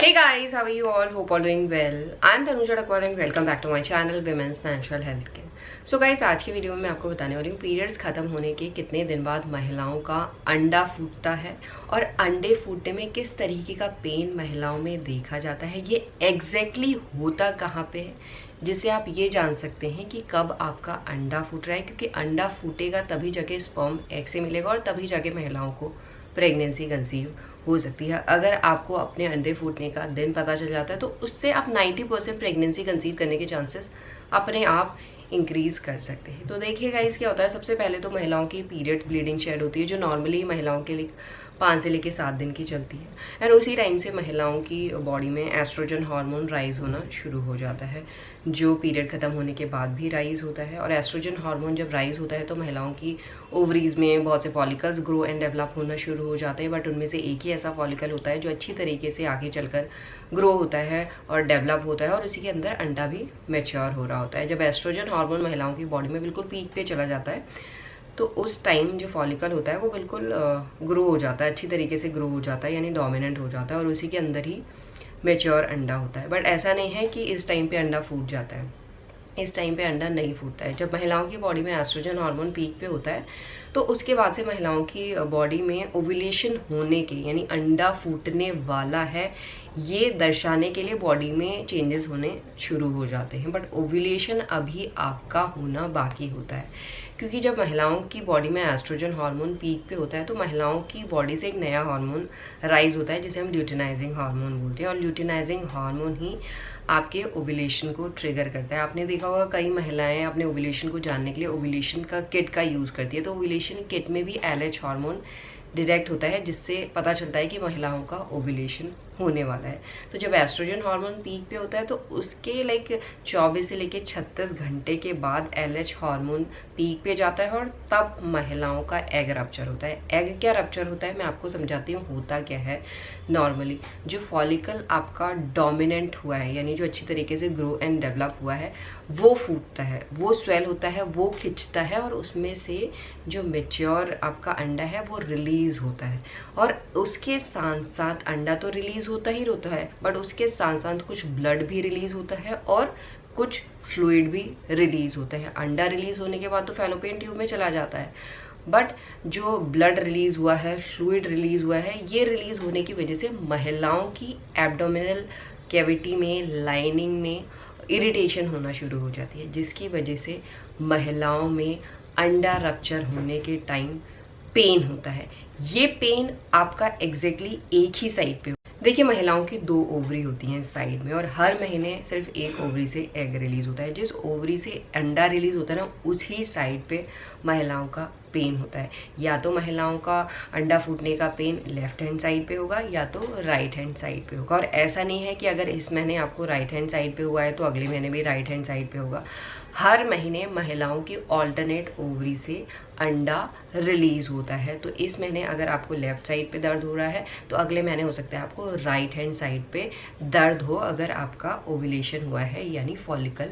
Hey guys, how are you all? Hope all doing well. I'm Tanuja Dakwal and welcome back to my channel Women's Natural Health Care. So guys, आज की video में मैं आपको बताने वाली हूँ periods खत्म होने के कितने दिन बाद महिलाओं का अंडा फूटता है और अंडे फूटने में किस तरीके का पेन महिलाओं में देखा जाता है, ये एग्जैक्टली होता कहाँ पे है, जिससे आप ये जान सकते हैं कि कब आपका अंडा फूट रहा है। क्योंकि अंडा फूटेगा तभी जाके स्पर्म एग से मिलेगा और तभी जाके महिलाओं को प्रेगनेंसी कंसीव हो सकती है। अगर आपको अपने अंडे फूटने का दिन पता चल जाता है तो उससे आप 90% प्रेगनेंसी कंसीव करने के चांसेस अपने आप इंक्रीज कर सकते हैं। तो देखिएगा इस क्या होता है। सबसे पहले तो महिलाओं की पीरियड ब्लीडिंग शेड होती है, जो नॉर्मली महिलाओं के लिए 5 से लेकर 7 दिन की चलती है। एंड उसी टाइम से महिलाओं की बॉडी में एस्ट्रोजन हार्मोन राइज होना शुरू हो जाता है, जो पीरियड खत्म होने के बाद भी राइज होता है। और एस्ट्रोजन हार्मोन जब राइज होता है तो महिलाओं की ओवरीज में बहुत से फॉलिकल्स ग्रो एंड डेवलप होना शुरू हो जाते हैं। बट उनमें से एक ही ऐसा फॉलिकल होता है जो अच्छी तरीके से आगे चलकर ग्रो होता है और डेवलप होता है और उसी के अंदर अंडा भी मैच्योर हो रहा होता है। जब एस्ट्रोजन हार्मोन महिलाओं की बॉडी में बिल्कुल पीक पे चला जाता है तो उस टाइम जो फॉलिकल होता है वो बिल्कुल ग्रो हो जाता है, अच्छी तरीके से ग्रो हो जाता है, यानी डोमिनेंट हो जाता है और उसी के अंदर ही मैच्योर अंडा होता है। बट ऐसा नहीं है कि इस टाइम पे अंडा फूट जाता है, इस टाइम पे अंडा नहीं फूटता है। जब महिलाओं की बॉडी में एस्ट्रोजन हार्मोन पीक पे होता है तो उसके बाद से महिलाओं की बॉडी में ओव्यूलेशन होने के, यानी अंडा फूटने वाला है, ये दर्शाने के लिए बॉडी में चेंजेस होने शुरू हो जाते हैं। बट ओव्यूलेशन अभी आपका होना बाकी होता है, क्योंकि जब महिलाओं की बॉडी में एस्ट्रोजन हार्मोन पीक पे होता है तो महिलाओं की बॉडी से एक नया हार्मोन राइज होता है जिसे हम ल्यूटिनाइजिंग हार्मोन बोलते हैं। और ल्यूटिनाइजिंग हार्मोन ही आपके ओव्यूलेशन को ट्रिगर करता है। आपने देखा होगा कई महिलाएं अपने ओव्यूलेशन को जानने के लिए ओव्यूलेशन का किट का यूज करती है, तो ओव्यूलेशन किट में भी एलएच हार्मोन डिटेक्ट होता है जिससे पता चलता है कि महिलाओं का ओव्यूलेशन होने वाला है। तो जब एस्ट्रोजन हार्मोन पीक पे होता है तो उसके 24 से लेके 36 घंटे के बाद एलएच हार्मोन पीक पे जाता है और तब महिलाओं का एग रप्चर होता है। एग क्या रप्चर होता है मैं आपको समझाती हूँ होता क्या है। नॉर्मली जो फॉलिकल आपका डोमिनेंट हुआ है, यानी जो अच्छी तरीके से ग्रो एंड डेवलप हुआ है, वो फूटता है, वो स्वेल होता है, वो खिंचता है और उसमें से जो मेच्योर आपका अंडा है वो रिलीज होता है। और उसके साथ साथ अंडा तो रिलीज होता ही होता है, बट उसके साथ साथ कुछ ब्लड भी रिलीज होता है और कुछ फ्लूइड भी रिलीज होता है। अंडा रिलीज होने के बाद तो फैलोपियन ट्यूब में चला जाता है, बट जो ब्लड रिलीज हुआ है, फ्लूइड रिलीज हुआ है, ये रिलीज होने की वजह से महिलाओं की एब्डोमिनल कैविटी में, लाइनिंग में इरिटेशन होना शुरू हो जाती है, जिसकी वजह से महिलाओं में अंडा रप्चर होने के टाइम पेन होता है। ये पेन आपका एग्जैक्टली एक ही साइड पे। देखिए महिलाओं की 2 ओवरी होती हैं साइड में और हर महीने सिर्फ एक ओवरी से एग रिलीज होता है। जिस ओवरी से अंडा रिलीज होता है ना, उसी साइड पे महिलाओं का पेन होता है। या तो महिलाओं का अंडा फूटने का पेन लेफ्ट हैंड साइड पे होगा या तो राइट हैंड साइड पे होगा। और ऐसा नहीं है कि अगर इस महीने आपको राइट हैंड साइड पे हुआ है तो अगले महीने भी राइट हैंड साइड पे होगा। हर महीने महिलाओं की ऑल्टरनेट ओवरी से अंडा रिलीज होता है। तो इस महीने अगर आपको लेफ्ट साइड पे दर्द हो रहा है तो अगले महीने हो सकता है आपको राइट हैंड साइड पे दर्द हो, अगर आपका ओव्यूलेशन हुआ है यानी फॉलिकल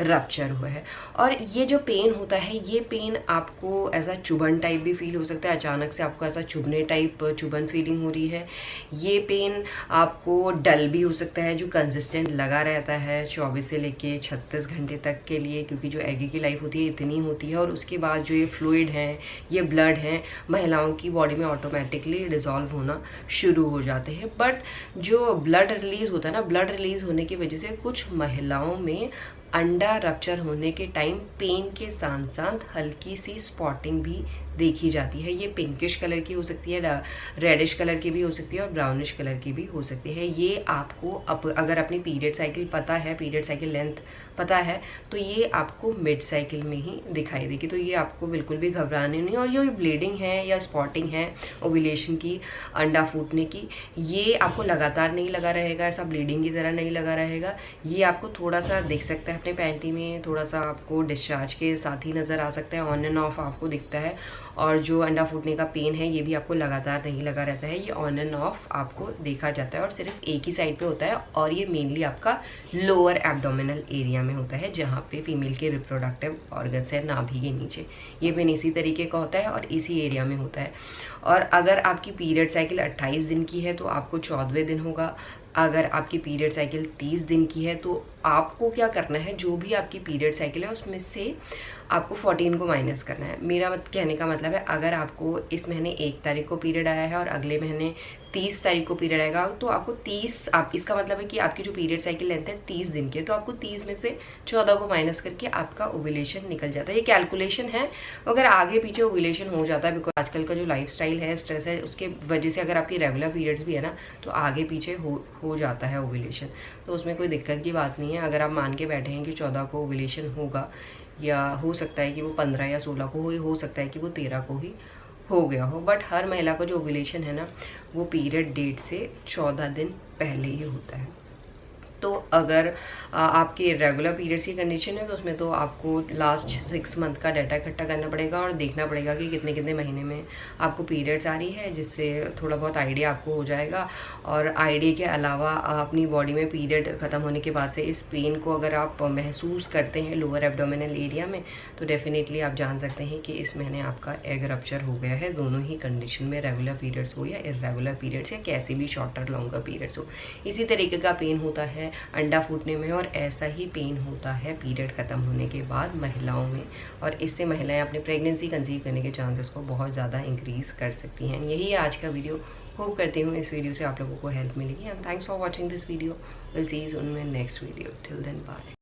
रप्चर हुआ है। और ये जो पेन होता है, ये पेन आपको ऐसा चुभन टाइप भी फील हो सकता है। अचानक से आपको ऐसा चुभने टाइप चुभन फीलिंग हो रही है। ये पेन आपको डल भी हो सकता है, जो कंसिस्टेंट लगा रहता है 24 से लेके 36 घंटे तक के लिए, क्योंकि जो एग की लाइफ होती है इतनी होती है। और उसके बाद जो ये फ्लूइड है, ये ब्लड है, महिलाओं की बॉडी में ऑटोमेटिकली डिजॉल्व होना शुरू हो जाते हैं। बट जो ब्लड रिलीज होता है ना, ब्लड रिलीज होने की वजह से कुछ महिलाओं में अंडा रप्चर होने के टाइम पेन के साथ साथ हल्की सी स्पॉटिंग भी देखी जाती है। ये पिंकिश कलर की हो सकती है, रेडिश कलर की भी हो सकती है और ब्राउनिश कलर की भी हो सकती है। ये आपको अगर अपनी पीरियड साइकिल पता है, पीरियड साइकिल लेंथ पता है, तो ये आपको मिड साइकिल में ही दिखाई देगी। तो ये आपको बिल्कुल भी घबराने नहीं। और ये ब्लीडिंग है या स्पॉटिंग है ओव्यूलेशन की, अंडा फूटने की, ये आपको लगातार नहीं लगा रहेगा, ऐसा ब्लीडिंग की तरह नहीं लगा रहेगा। ये आपको थोड़ा सा दिख सकता है अपने पैंटी में, थोड़ा सा आपको डिस्चार्ज के साथ ही नजर आ सकता है, ऑन एंड ऑफ आपको दिखता है। और जो अंडा फूटने का पेन है ये भी आपको लगातार नहीं लगा रहता है, ये ऑन एंड ऑफ आपको देखा जाता है और सिर्फ एक ही साइड पे होता है। और ये मेनली आपका लोअर एब्डोमिनल एरिया में होता है, जहाँ पे फीमेल के रिप्रोडक्टिव ऑर्गन्स है, नाभि के नीचे। ये पेन इसी तरीके का होता है और इसी एरिया में होता है। और अगर आपकी पीरियड साइकिल 28 दिन की है तो आपको 14वें दिन होगा, अगर आपकी पीरियड साइकिल 30 दिन की है तो आपको क्या करना है, जो भी आपकी पीरियड साइकिल है उसमें से आपको 14 को माइनस करना है। मेरा कहने का मतलब है, अगर आपको इस महीने 1 तारीख को पीरियड आया है और अगले महीने 30 तारीख को पीरियड आएगा, तो आपको 30, आप इसका मतलब है कि आपकी जो पीरियड साइकिल लेंथ है 30 दिन की है, तो आपको 30 में से 14 को माइनस करके आपका ओव्यूलेशन निकल जाता है। ये कैलकुलेशन है, अगर आगे पीछे ओव्यूलेशन हो जाता है, बिकॉज आजकल का जो लाइफस्टाइल है, स्ट्रेस है, उसके वजह से अगर आपकी रेगुलर पीरियड्स भी है ना, तो आगे पीछे हो जाता है ओव्यूलेशन, तो उसमें कोई दिक्कत की बात नहीं है। अगर आप मान के बैठे हैं कि 14 को ओव्यूलेशन होगा, या हो सकता है कि वो 15 या 16 को हो सकता है कि वो 13 को ही हो गया हो, बट हर महिला का जो ओव्यूलेशन है ना, वो पीरियड डेट से 14 दिन पहले ही होता है। तो अगर आपकी रेगुलर पीरियड्स की कंडीशन है, तो उसमें तो आपको लास्ट 6 मंथ का डाटा इकट्ठा करना पड़ेगा और देखना पड़ेगा कि कितने कितने महीने में आपको पीरियड्स आ रही है, जिससे थोड़ा बहुत आइडिया आपको हो जाएगा। और आइडिया के अलावा अपनी बॉडी में पीरियड ख़त्म होने के बाद से इस पेन को अगर आप महसूस करते हैं लोअर एब्डोमिनल एरिया में, तो डेफिनेटली आप जान सकते हैं कि इस महीने आपका एग रप्चर हो गया है, दोनों ही कंडीशन में, रेगुलर पीरियड्स हो या इर्रेगुलर पीरियड्स या कैसे भी शॉर्टर लॉन्गर पीरियड्स हो। इसी तरीके का पेन होता है अंडा फूटने में, और ऐसा ही पेन होता है पीरियड खत्म होने के बाद महिलाओं में, और इससे महिलाएं अपने प्रेगनेंसी कंसीव करने के चांसेस को बहुत ज़्यादा इंक्रीज कर सकती हैं। यही आज का वीडियो। होप करती हूँ इस वीडियो से आप लोगों को हेल्प मिलेगी, and thanks for watching this video. Will see you soon in next video. Till then bye.